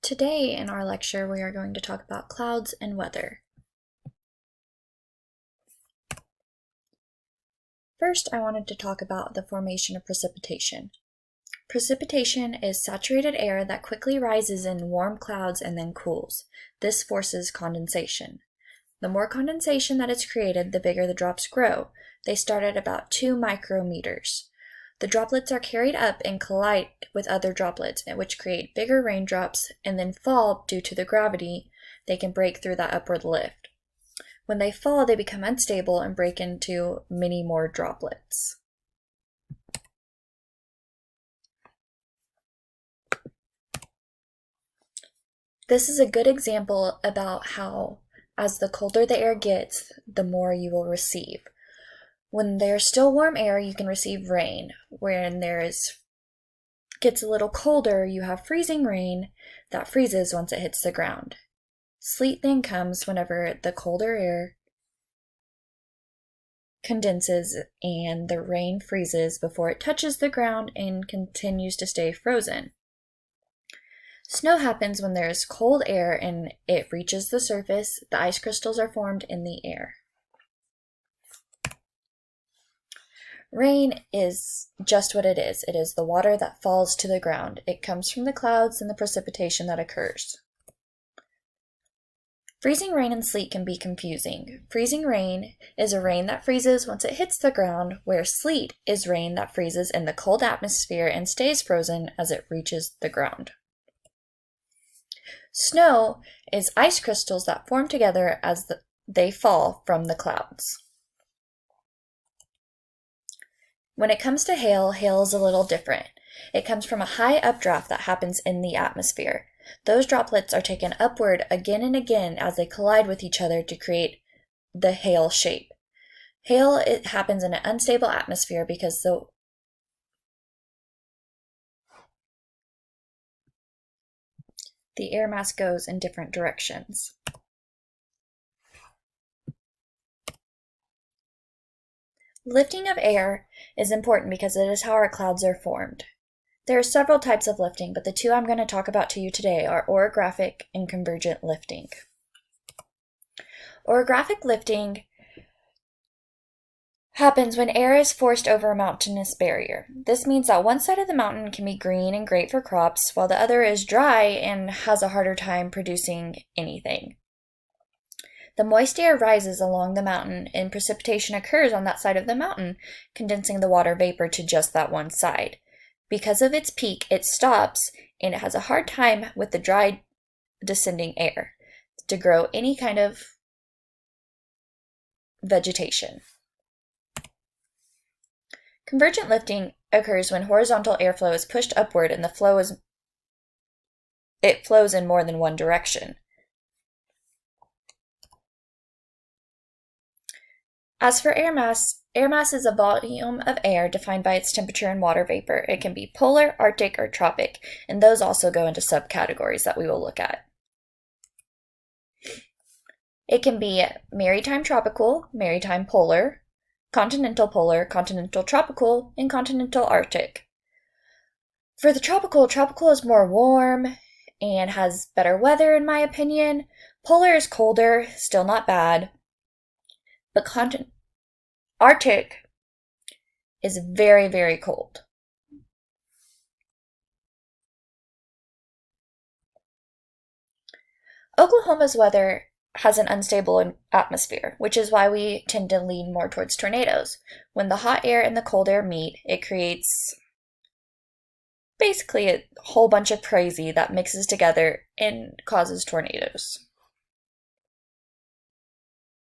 Today in our lecture we are going to talk about clouds and weather. First, I wanted to talk about the formation of precipitation. Precipitation is saturated air that quickly rises in warm clouds and then cools. This forces condensation. The more condensation that is created, the bigger the drops grow. They start at about 2 micrometers. The droplets are carried up and collide with other droplets, which create bigger raindrops and then fall due to the gravity. They can break through that upward lift. When they fall, they become unstable and break into many more droplets. This is a good example about how, as the colder the air gets, the more you will receive. When there's still warm air, you can receive rain. When gets a little colder, you have freezing rain that freezes once it hits the ground. Sleet then comes whenever the colder air condenses and the rain freezes before it touches the ground and continues to stay frozen. Snow happens when there's cold air and it reaches the surface. The ice crystals are formed in the air. Rain is just what it is. It is the water that falls to the ground. It comes from the clouds and the precipitation that occurs. Freezing rain and sleet can be confusing. Freezing rain is a rain that freezes once it hits the ground, where sleet is rain that freezes in the cold atmosphere and stays frozen as it reaches the ground. Snow is ice crystals that form together as they fall from the clouds. When it comes to hail, hail is a little different. It comes from a high updraft that happens in the atmosphere. Those droplets are taken upward again and again as they collide with each other to create the hail shape. Hail, it happens in an unstable atmosphere because the air mass goes in different directions. Lifting of air is important because it is how our clouds are formed. There are several types of lifting, but the two I'm going to talk about to you today are orographic and convergent lifting. Orographic lifting happens when air is forced over a mountainous barrier. This means that one side of the mountain can be green and great for crops, while the other is dry and has a harder time producing anything. The moist air rises along the mountain and precipitation occurs on that side of the mountain, condensing the water vapor to just that one side. Because of its peak, it stops and it has a hard time with the dry descending air to grow any kind of vegetation. Convergent lifting occurs when horizontal airflow is pushed upward and it flows in more than one direction. As for air mass is a volume of air defined by its temperature and water vapor. It can be polar, Arctic, or tropic, and those also go into subcategories that we will look at. It can be maritime tropical, maritime polar, continental tropical, and continental Arctic. For the tropical is more warm and has better weather in my opinion. Polar is colder, still not bad. But Arctic is very, very cold. Oklahoma's weather has an unstable atmosphere, which is why we tend to lean more towards tornadoes. When the hot air and the cold air meet, it creates basically a whole bunch of crazy that mixes together and causes tornadoes.